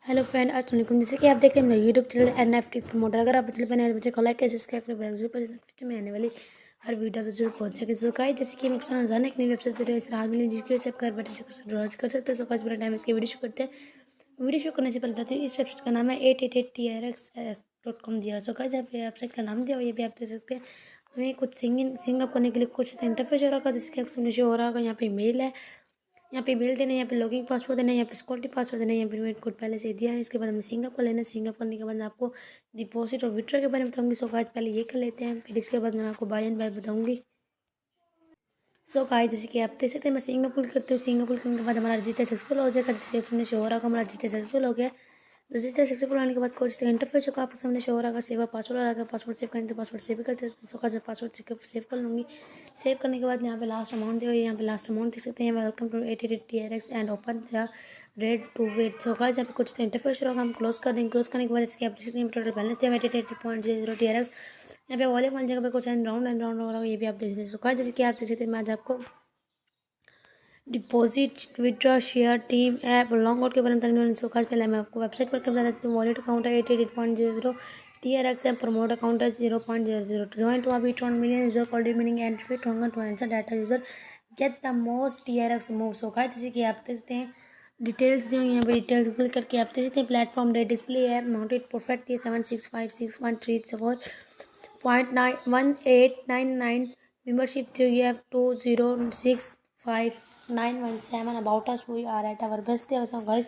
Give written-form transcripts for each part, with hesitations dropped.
Hello friend, अस्सलाम वालेकुम। जैसे कि आप देख रहे हैं मेरा यूट्यूब चैनल NFT प्रमोटर। अगर आप चैनल पर नए बच्चे को लाइक करें, सब्सक्राइब करें, बेल जरूर फ्यूचर में आने वाली हर वीडियो पर जरूर पहुंच सके। तो गाइस, जैसे कि मैं पसंद जाने की नई वेबसाइट से इस रात मिली जिसकी वजह से आप घर बैठे ब्राउज कर सकते हैं। सो गाइस, बड़ा टाइम इसकी वीडियो शुरू करते हैं। वीडियो शुरू करने से पहले बताती हूँ, इस वेबसाइट का नाम है 888trx.com दिया है। सो गाइस, आप वेबसाइट का नाम दिया हुआ, ये भी आप देख सकते हैं। हमें कुछ सिंग अप करने के लिए कुछ इंटरफेस हो रहा होगा, जैसे कि आपको समझ हो रहा होगा। यहाँ पे मेल है, यहाँ पे मेल देना है, यहाँ पे लॉगिंग पासवर्ड देना है, यहाँ पे सिक्योरिटी पासवर्ड देना है, यहाँ पे इनवाइट कोड पहले से ही दिया है। इसके बाद हमें सिंगअप कर लेना है। सिंगअप करने के बाद मैं आपको डिपॉजिट और विड्रॉ के बारे में बताऊंगी। सो गाइस, पहले ये कर लेते हैं, फिर इसके बाद मैं आपको बाय एंड बाय बताऊंगी। सो गाइस, जैसे कि आप देख सकते हैं, मैं सिंगापुर करती हूँ। सिंगापुर करने के बाद हमारा रजिस्टर सक्सेसफुल हो जाएगा। जैसे अपने शो हो रहा होगा हमारा रजिस्टर सक्सेसफुल हो गया। रजिस्टर सक्सेसफुल होने के बाद कुछ इंटरफेस होगा, आपके सामने शो हो रहा होगा। सेव पासवर्ड आ रहा, पासवर्ड सेव करेंगे तो पासवर्ड सेव कर सकते हैं। सो गाइस, मैं पासवर्ड सेव कर लूँगी। सेव करने के बाद यहाँ पे लास्ट अमाउंट दिया हुआ है, यहाँ पे लास्ट अमाउंट देख सकते हैं। Welcome to 88TRX and open the red to wait. So guys, यहाँ पे कुछ इंटरफेस होगा, हम क्लोज कर देंगे। क्लोज करने के बाद इसके आप टोटल बैलेंस दिया 88.0TRX। यहाँ पे वॉल्यूम वाली जगह पे कुछ एंड राउंड हो रहा है, ये भी आप देख सकते हैं। सो गाइस, जैसे कि आप देख सकते हैं, मैं आज आपको deposit, withdraw, share, team app और लॉन्ग आउट के बारे में बताने वाली। सो गाइस, पहले मैं आपको वेबसाइट पर बता देती हूँ। वॉलेट अकाउंट है 88.00, TRX है, प्रमोट अकाउंट है 0.00। जॉइन टू अभी 1 million user called meaning and fit होंगे to answer data user get the most TRX move. So guys, जैसे कि आप देख सकते हैं, डिटेल्स दी हुई हैं। यहाँ पे डिटेल्स क्लिक करके आप देख सकते हैं। प्लेटफॉर्म डे डिस्प्ले है माउंटेड परफेक्ट 7656.374.1899 मेंबरशिप थी। You have 2065917 about us we are at our best. Guys,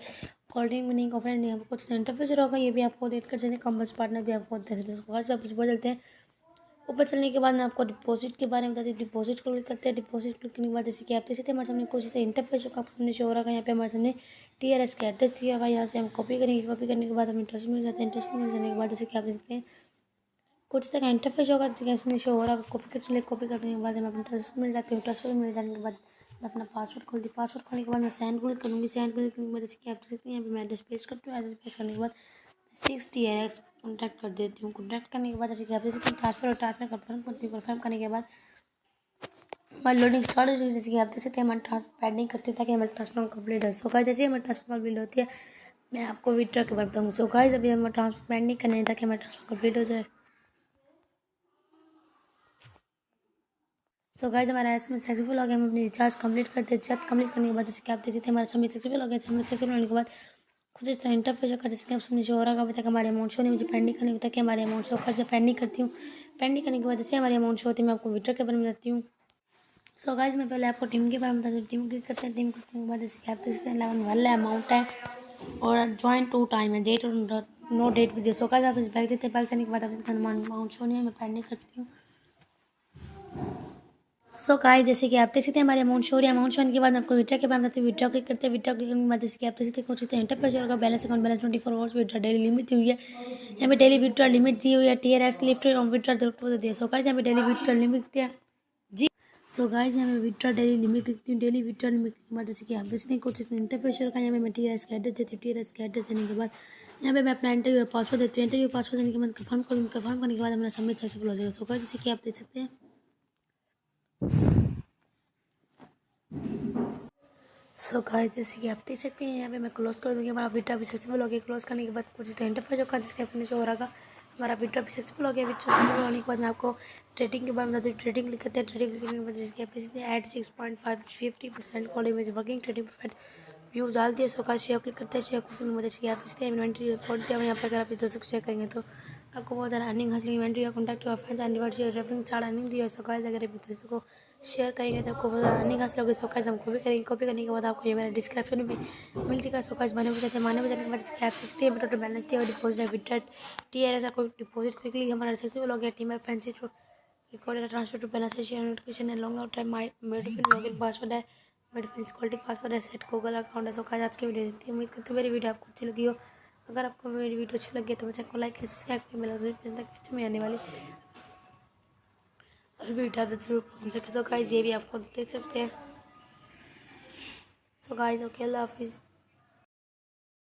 calling meaning of friend, यहाँ पे कुछ इंटरफेस होगा, ये भी आपको देख कर सकते हैं। कॉमर्स पार्टनर भी आपको देख सकते हैं। गाइस, आप ऊपर चलते हैं। ऊपर चलने के बाद मैं आपको डिपॉजिट के बारे में बताती हूँ। डिपॉजिट को क्लिक करते हैं। डिपॉजिट क्लिक करने के बाद जैसे कि आप देख सकते हैं, हमारे सामने कुछ इंटरफेस होगा, आपके सामने शो हो रहा है। यहाँ पे हमारे सामने TRX का एड्रेस दिया हुआ है। यहाँ से हम कॉपी करेंगे। कॉपी करने के बाद हमें इंटरेस्ट मिल जाता है। इंटरेस्ट मिल जाने के बाद जैसे कि आप देख सकते हैं, कुछ तरह का इंटरफेस होगा, जैसे कि इसमें शो हो रहा है। कॉपी करने कॉपी करने के बाद हमें अपना ट्रांसफर मिल जाती है। ट्रांसफर मिल जाने के बाद मैं अपना पासवर्ड खोलती हूँ। पासवर्ड खोलने के बाद मैं सेंड क्लिक करूँगी। सेंड क्लिक करने के बाद जैसे कि आप देख सकते हैं, यहाँ पे मैं एड्रेस पेस्ट करती हूँ। एड्रेस पेस्ट करने के बाद 6TRX कॉन्टैक्ट कर देती हूँ। कॉन्टैक्ट करने के बाद जैसे कि आप देख सकते हैं, ट्रांसफर कन्फर्म करती हूँ। कन्फर्म करने के बाद हमारी लोडिंग स्टार्ट हो जाएगी। जैसे कि आप देख सकते हैं, हमारे ट्रांसफर पेंडिंग करते हैं ताकि हमारा ट्रांसफर कंप्लीट हो। सो गाइस, जैसे ही हमारी ट्रांसफर कंप्लीट होती है, मैं आपको विड्रॉ के बारे में बताऊँगी। सो गाइस, अभी हमारा ट्रांसफर पेंडिंग करने है ताकि हमारा ट्रांसफर कंप्लीट हो जाए। तो गाइस, हमारा एसएमएस सक्सेसफुल हो गया। हम अपनी रिचार्ज कंप्लीट करते हैं। रिचार्ज कंप्लीट करने के बाद जैसे कि आप देख सकते हैं, हमारा सबमिट सक्सेसफुल हो गया। सबमिट सक्सेसफुल होने के बाद खुद इस तरह इंटरफेस होगा, जैसे कि आप सबने शो हो रहा है। अभी तक हमारे अमाउंट शो नहीं, मुझे पेंडिंग करने होता है कि हमारे अमाउंट शो। फर्स्ट मैं पेंडिंग करती हूँ। पेंडिंग करने के बाद जैसे हमारी अमाउंट शो होती है, मैं आपको विड्रॉ के बारे में बताती हूँ। सो गाइस, मैं पहले आपको टीम के बारे में बताती हूँ। टीम क्लिक करते हैं। टीम क्लिक करने के बाद जैसे कि आप देख सकते हैं, 11 वाला अमाउंट है और ज्वाइन टू टाइम है, डेट और नो डेट भी दिया। सो गाइस, आप इस बैग देते हैं। बैग जाने के बाद आप अमाउंट शो नहीं है, मैं पेंडिंग करती हूँ। सो गाइस, जैसे कि आप देख सकते हैं, हमारे अमाउंट शो रही है। अमाउंट शो होने के बाद आपको विड्रॉ के बाद बताते हैं। विड्रॉ क्लिक करते हैं। विड्रॉ क्लिक करने के बाद जैसे कि आप देख सकते हैं, कुछ इंटरफेस होगा। Balance account balance 24 hours withdraw daily limit दी हुई है। यहाँ पे डेली विड्रॉ लिमिट दी हुई है। TRX लिफ्ट और विड्रॉ दे दिया। सो गाइस, यहाँ पे डेली विड्रॉ लिमिट दिया जी। सो गाइस, यहाँ पे विड्रॉ डेली लिमिट देखती हूँ। डेली विड्रॉ लिमिट के बाद जैसे कि आप देख सकते हैं, कुछ इंटरफेस होगा। यहाँ पे मैं TRX का एड्रेस देती हूँ। TRX का एड्रेस देने के बाद यहाँ पे मैं अपना इंटरव्यू पासवर्ड देती हूँ। इंटरव्यू पासवर्ड देने के बाद कंफर्म करूँगी। कंफर्म करने के बाद हमारा सबमिट सक्सेसफुल हो जाएगा। सो गाइस, जैसे कि आप देख सकते हैं, सो गाइस, जैसे कि आप देख सकते हैं, यहाँ पे मैं क्लोज कर दूँगी। हमारा विड्रॉ भी सक्सेसफुल हो गया। क्लोज करने के बाद कुछ इस इंटरफेस होगा, जिसके अपने शो हो रहा था। हमारा विड्रॉ भी सक्सेसफुल हो गया। विड्रॉ सक्सेसफुल होने के बाद मैं आपको ट्रेडिंग के बारे में बताती हूँ। ट्रेडिंग लिख करते हैं। ट्रेडिंग लिखने के बाद जिसके आप देख सकते हैं, एड 6.50% कॉलिंग में वर्किंग ट्रेडिंग परफेक्ट व्यूज डाल दिए। सो गाइस, शेयर क्लिक करते हैं। शेयर क्लिक करने के बाद जैसे कि आप देख सकते हैं, इन्वेंट्री रिपोर्ट दिया हुआ। यहाँ पर अगर आप इधर से चेक करेंगे तो आपको बहुत ज़्यादा अर्निंग हासिल। इन्वेंट्री कॉन्टैक्ट और fans anniversary reference chart earning दी है। सो गाइस, अगर आप इधर को शेयर करेंगे तो आपको बहुत ज़्यादा अर्निंग हासिल होगी। सो गाइस, हम कॉपी करेंगे। कॉपी करने के बाद आपको ये मेरा डिस्क्रिप्शन में मिल जाएगा। सो गाइस, माने बजाते माने बजाने के बाद इसके आप सकते हैं, टोटल बैलेंस दिया और डिपॉजिट विड्रॉ TRS आपको डिपॉजिट क्विकली हमारा सक्सेसफुल हो गया। टीम है fancy recorded transfer to balance share notification है लॉन्ग आउट टाइम मेडिफिन लॉगिन पासवर्ड है मेडिफिन क्वालिटी पासवर्ड है सेट गूगल अकाउंट है। सो गाइस, आज की वीडियो देखती हूँ। उम्मीद करती हूँ मेरी वीडियो आपको अच्छी लगी हो। अगर आपको मेरी वीडियो अच्छी लगी तो मुझे को लाइक करें, सब्सक्राइब करें, मेरा जरूर फ्यूचर में आने वाली और वीडियो जरूर पहुँच सके। तो गाइस, ये भी आपको देख सकते हैं। सो गाइस, ओके, अल्लाह हाफिज़।